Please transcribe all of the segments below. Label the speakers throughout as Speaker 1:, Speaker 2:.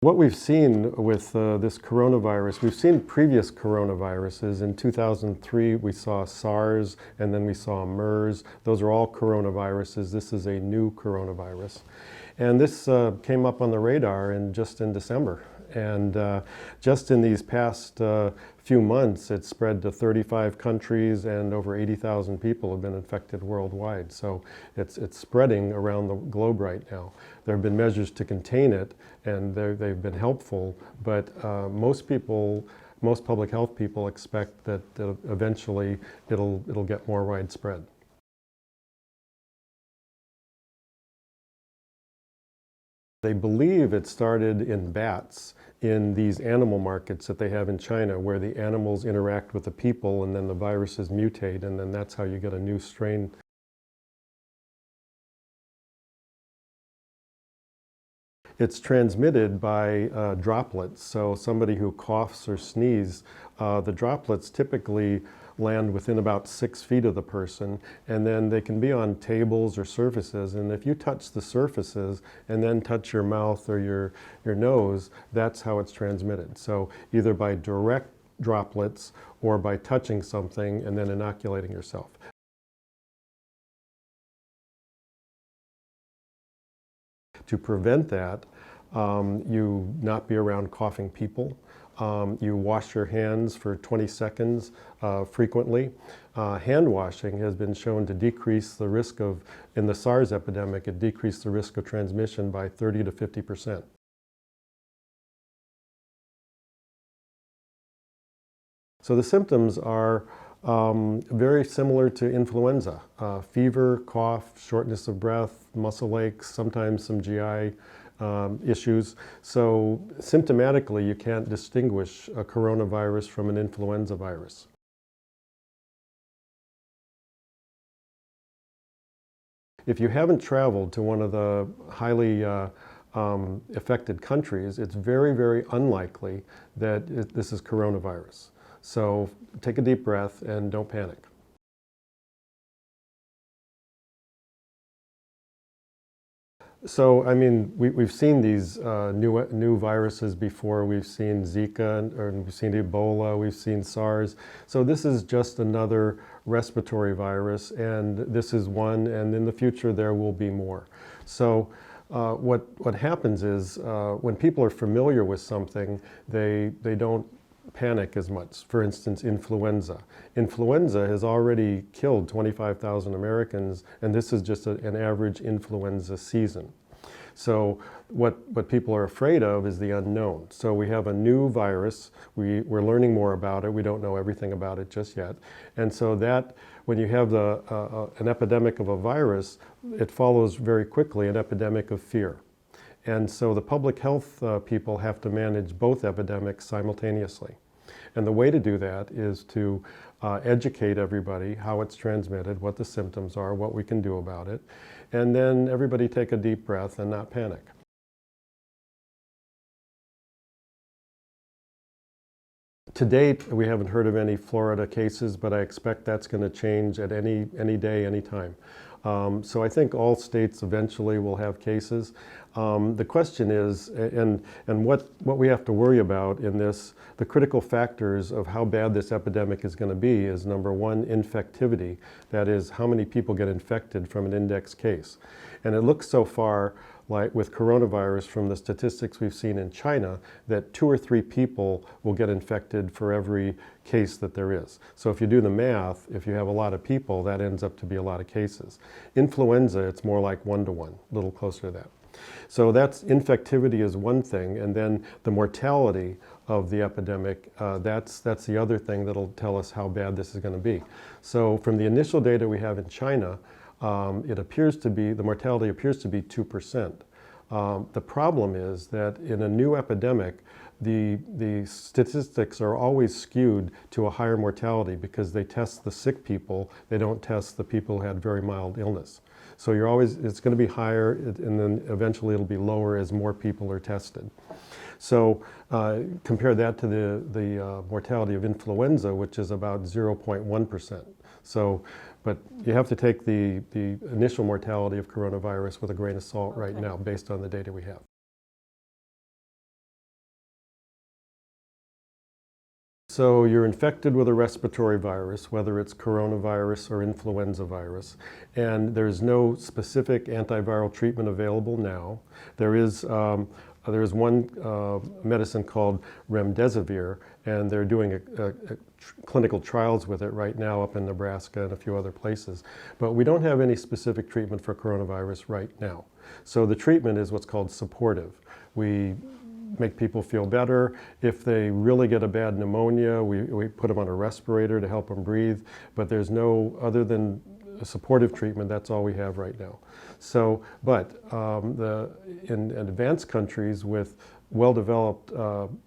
Speaker 1: What we've seen with this coronavirus, we've seen previous coronaviruses. In 2003, we saw SARS, and then we saw MERS. Those are all coronaviruses. This is a new coronavirus. And this came up on the radar just in December. And just in these past few months, it's spread to 35 countries and over 80,000 people have been infected worldwide. So it's spreading around the globe right now. There have been measures to contain it, and they've been helpful, but most public health people expect that eventually it'll get more widespread. They believe it started in bats in these animal markets that they have in China, where the animals interact with the people and then the viruses mutate, and then that's how you get a new strain. It's transmitted by droplets. So somebody who coughs or sneezes, the droplets typically land within about 6 feet of the person, and then they can be on tables or surfaces, and if you touch the surfaces and then touch your mouth or your nose, that's how it's transmitted. So either by direct droplets or by touching something and then inoculating yourself. To prevent that, you not be around coughing people. You wash your hands for 20 seconds frequently. Hand washing has been shown to decrease the risk of, in the SARS epidemic, it decreased the risk of transmission by 30 to 50%. So the symptoms are very similar to influenza. Fever, cough, shortness of breath, muscle aches, sometimes some GI issues. So symptomatically, you can't distinguish a coronavirus from an influenza virus. If you haven't traveled to one of the highly affected countries, it's very, very unlikely that this is coronavirus. So take a deep breath and don't panic. So, I mean, we've seen these new viruses before. We've seen Zika, or we've seen Ebola, we've seen SARS. So this is just another respiratory virus, and this is one, and in the future there will be more. So what happens is when people are familiar with something, they don't panic as much. For instance, influenza. Influenza has already killed 25,000 Americans, and this is just an average influenza season. So what people are afraid of is the unknown. So we have a new virus. We're learning more about it. We don't know everything about it just yet. And so that, when you have an epidemic of a virus, it follows very quickly an epidemic of fear. And so the public health people have to manage both epidemics simultaneously. And the way to do that is to educate everybody how it's transmitted, what the symptoms are, what we can do about it, and then everybody take a deep breath and not panic. To date, we haven't heard of any Florida cases, but I expect that's going to change at any day, any time. So I think all states eventually will have cases. The question is, and what we have to worry about in this, the critical factors of how bad this epidemic is going to be is, number one, infectivity. That is, how many people get infected from an index case. And it looks so far like with coronavirus, from the statistics we've seen in China, that 2 or 3 people will get infected for every case that there is. So if you do the math, if you have a lot of people, that ends up to be a lot of cases. Influenza, it's more like 1 to 1, a little closer to that. So that's, infectivity is one thing, and then the mortality of the epidemic, that's the other thing that'll tell us how bad this is going to be. So from the initial data we have in China, the mortality appears to be 2%. The problem is that in a new epidemic, the statistics are always skewed to a higher mortality because they test the sick people, they don't test the people who had very mild illness. So it's going to be higher, and then eventually it'll be lower as more people are tested. So compare that to the mortality of influenza, which is about 0.1%. So, but you have to take the initial mortality of coronavirus with a grain of salt right now, based on the data we have. So you're infected with a respiratory virus, whether it's coronavirus or influenza virus, and there's no specific antiviral treatment available now. There is one medicine called remdesivir, and they're doing clinical trials with it right now up in Nebraska and a few other places. But we don't have any specific treatment for coronavirus right now. So the treatment is what's called supportive. We make people feel better. If they really get a bad pneumonia, we put them on a respirator to help them breathe. But there's no, other than a supportive treatment, that's all we have right now. So, but in advanced countries with well-developed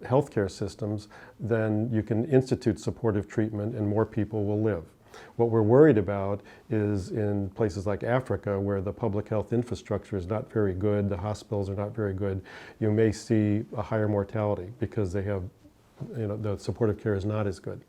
Speaker 1: healthcare systems, then you can institute supportive treatment and more people will live. What we're worried about is in places like Africa, where the public health infrastructure is not very good, the hospitals are not very good, you may see a higher mortality because they have, the supportive care is not as good.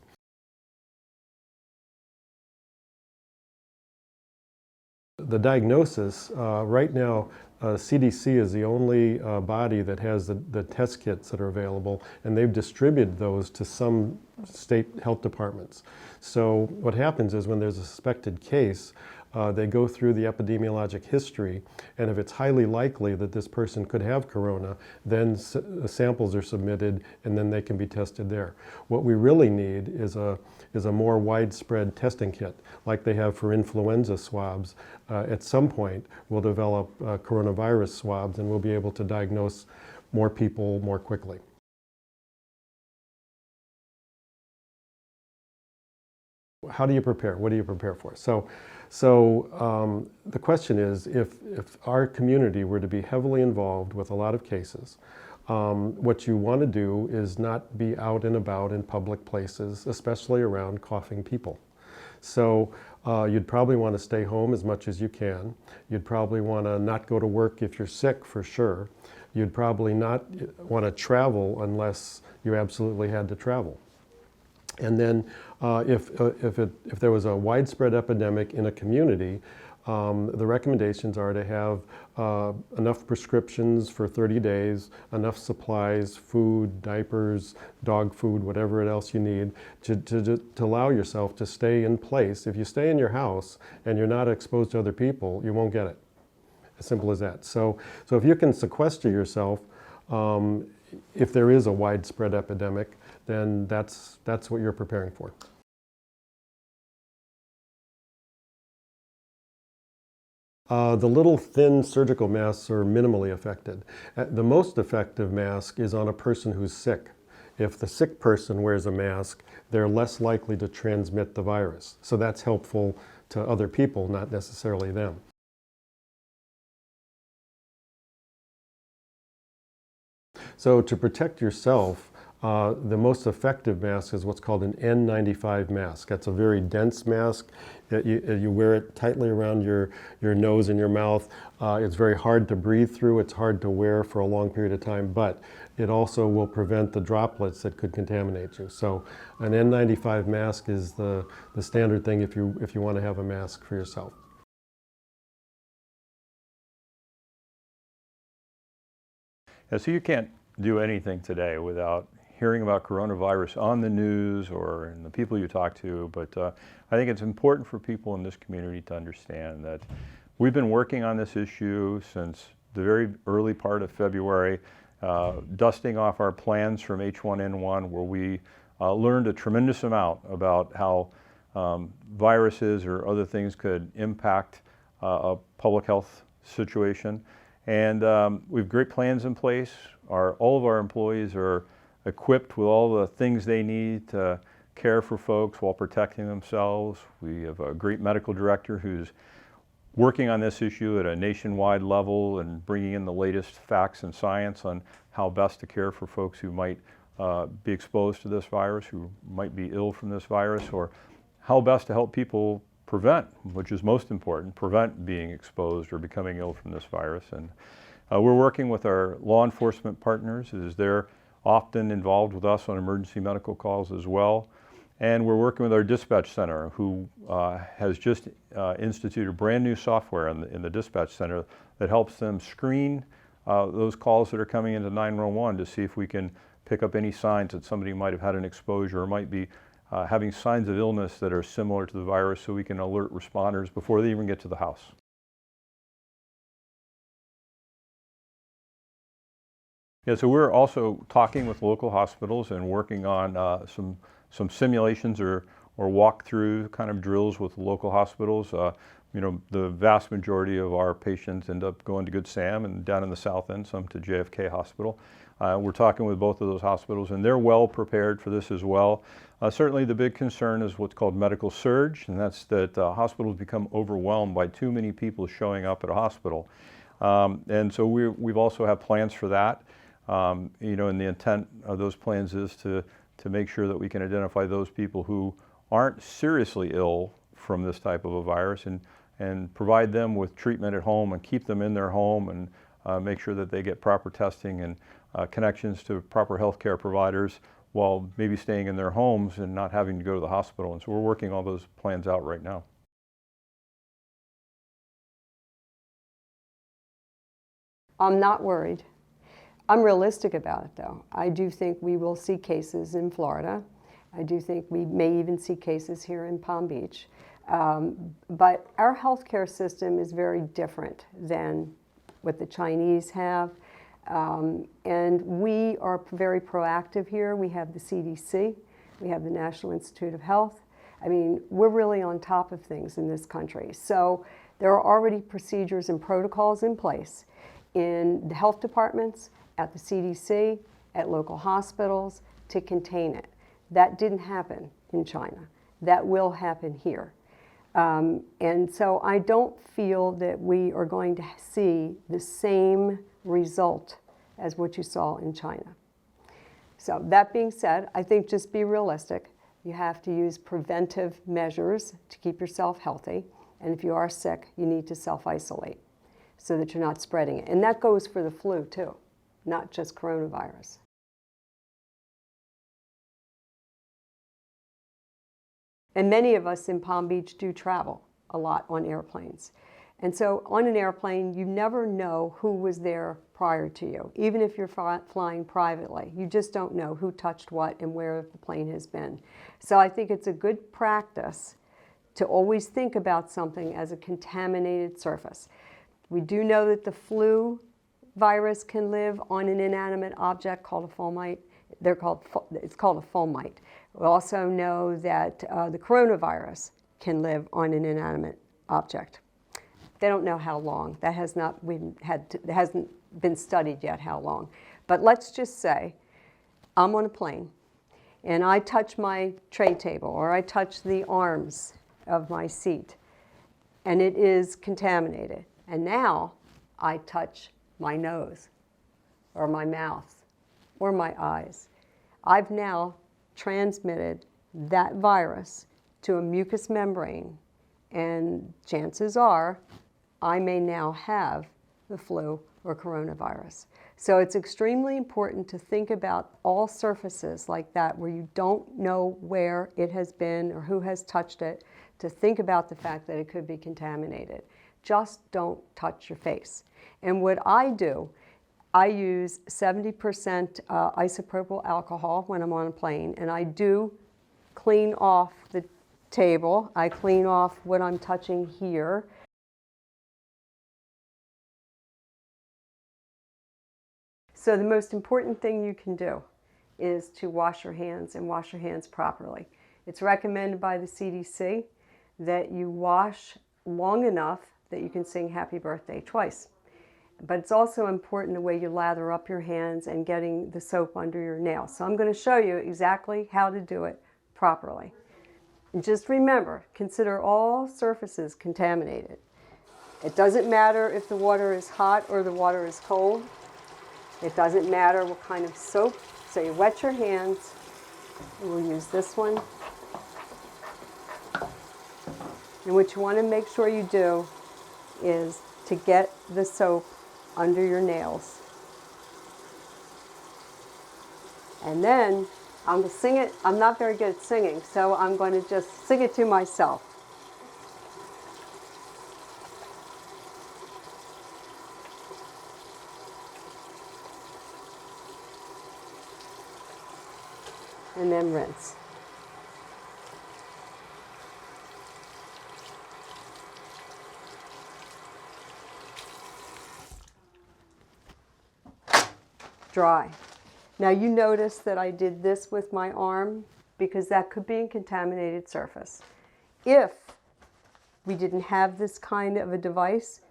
Speaker 1: The diagnosis, right now, CDC is the only body that has the test kits that are available, and they've distributed those to some state health departments. So what happens is when there's a suspected case, they go through the epidemiologic history, and if it's highly likely that this person could have corona, then samples are submitted and then they can be tested there. What we really need is a more widespread testing kit, like they have for influenza swabs. At some point, we'll develop coronavirus swabs and we'll be able to diagnose more people more quickly. How do you prepare? What do you prepare for? So the question is, if our community were to be heavily involved with a lot of cases, what you want to do is not be out and about in public places, especially around coughing people. So you'd probably want to stay home as much as you can. You'd probably want to not go to work if you're sick, for sure. You'd probably not want to travel unless you absolutely had to travel. And then if there was a widespread epidemic in a community, the recommendations are to have enough prescriptions for 30 days, enough supplies, food, diapers, dog food, whatever else you need, to allow yourself to stay in place. If you stay in your house and you're not exposed to other people, you won't get it. As simple as that. So if you can sequester yourself, if there is a widespread epidemic, then that's what you're preparing for. The little thin surgical masks are minimally affected. The most effective mask is on a person who's sick. If the sick person wears a mask, they're less likely to transmit the virus. So that's helpful to other people, not necessarily them. So to protect yourself, the most effective mask is what's called an N95 mask. That's a very dense mask. You wear it tightly around your nose and your mouth. It's very hard to breathe through. It's hard to wear for a long period of time, but it also will prevent the droplets that could contaminate you. So an N95 mask is the standard thing if you want to have a mask for yourself.
Speaker 2: Yeah, so you can't do anything today without hearing about coronavirus on the news or in the people you talk to, but I think it's important for people in this community to understand that we've been working on this issue since the very early part of February, dusting off our plans from H1N1, where we learned a tremendous amount about how viruses or other things could impact a public health situation. And we have great plans in place. All of our employees are equipped with all the things they need to care for folks while protecting themselves. We have a great medical director who's working on this issue at a nationwide level and bringing in the latest facts and science on how best to care for folks who might be exposed to this virus, who might be ill from this virus, or how best to help people prevent, which is most important, prevent being exposed or becoming ill from this virus. And we're working with our law enforcement partners, as they're often involved with us on emergency medical calls as well. And we're working with our dispatch center, who has just instituted brand new software in the dispatch center that helps them screen those calls that are coming into 911 to see if we can pick up any signs that somebody might have had an exposure or might be having signs of illness that are similar to the virus, so we can alert responders before they even get to the house. Yeah, so we're also talking with local hospitals and working on some simulations or walk-through kind of drills with local hospitals. You know, the vast majority of our patients end up going to Good Sam and down in the South End, some to JFK Hospital. We're talking with both of those hospitals, and they're well prepared for this as well. Certainly the big concern is what's called medical surge, and that's that hospitals become overwhelmed by too many people showing up at a hospital. And so we've also have plans for that. You know, and the intent of those plans is to make sure that we can identify those people who aren't seriously ill from this type of a virus and provide them with treatment at home and keep them in their home and make sure that they get proper testing and connections to proper healthcare providers while maybe staying in their homes and not having to go to the hospital. And so we're working all those plans out right now.
Speaker 3: I'm not worried. I'm realistic about it, though. I do think we will see cases in Florida. I do think we may even see cases here in Palm Beach. But our healthcare system is very different than what the Chinese have. And we are very proactive here. We have the CDC. We have the National Institute of Health. I mean, we're really on top of things in this country. So there are already procedures and protocols in place in the health departments, at the CDC, at local hospitals to contain it. That didn't happen in China. That will happen here. And so I don't feel that we are going to see the same result as what you saw in China. So that being said, I think just be realistic. You have to use preventive measures to keep yourself healthy. And if you are sick, you need to self-isolate so that you're not spreading it. And that goes for the flu too, not just coronavirus. And many of us in Palm Beach do travel a lot on airplanes. And so on an airplane, you never know who was there prior to you. Even if you're flying privately, you just don't know who touched what and where the plane has been. So I think it's a good practice to always think about something as a contaminated surface. We do know that the flu virus can live on an inanimate object called a fomite. It's called a fomite. We also know that the coronavirus can live on an inanimate object. They don't know how long. That has not it hasn't been studied yet how long. But let's just say I'm on a plane and I touch my tray table or I touch the arms of my seat and it is contaminated. And now I touch my nose or my mouth or my eyes. I've now transmitted that virus to a mucous membrane, and chances are I may now have the flu or coronavirus. So it's extremely important to think about all surfaces like that where you don't know where it has been or who has touched it, to think about the fact that it could be contaminated. Just don't touch your face. And what I do, I use 70% isopropyl alcohol when I'm on a plane, and I do clean off the table. I clean off what I'm touching here. So the most important thing you can do is to wash your hands and wash your hands properly. It's recommended by the CDC that you wash long enough that you can sing happy birthday twice. But it's also important the way you lather up your hands and getting the soap under your nails. So I'm going to show you exactly how to do it properly. And just remember, consider all surfaces contaminated. It doesn't matter if the water is hot or the water is cold. It doesn't matter what kind of soap. So you wet your hands, and we'll use this one. And what you want to make sure you do is to get the soap under your nails. And then I'm going to sing it. I'm not very good at singing, so I'm going to just sing it to myself. and then rinse. Dry. Now you notice that I did this with my arm because that could be a contaminated surface. If we didn't have this kind of a device,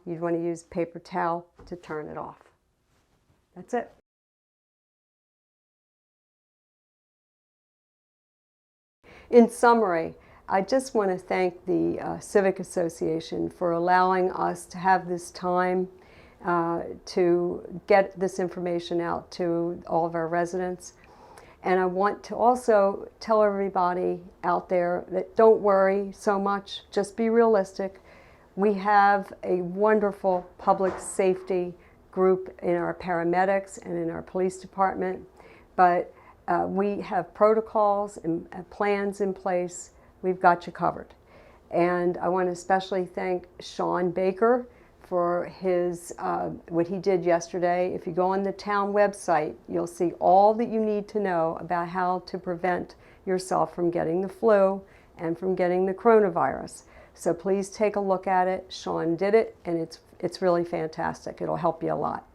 Speaker 3: you'd want to use paper towel to turn it off. That's it. In summary, I just want to thank the Civic Association for allowing us to have this time to get this information out to all of our residents. And I want to also tell everybody out there that don't worry so much, just be realistic. We have a wonderful public safety group in our paramedics and in our police department, but we have protocols and plans in place. We've got you covered. And I want to especially thank Sean Baker for his, what he did yesterday. If you go on the town website, you'll see all that you need to know about how to prevent yourself from getting the flu and from getting the coronavirus. So please take a look at it. Sean did it, and it's really fantastic. It'll help you a lot.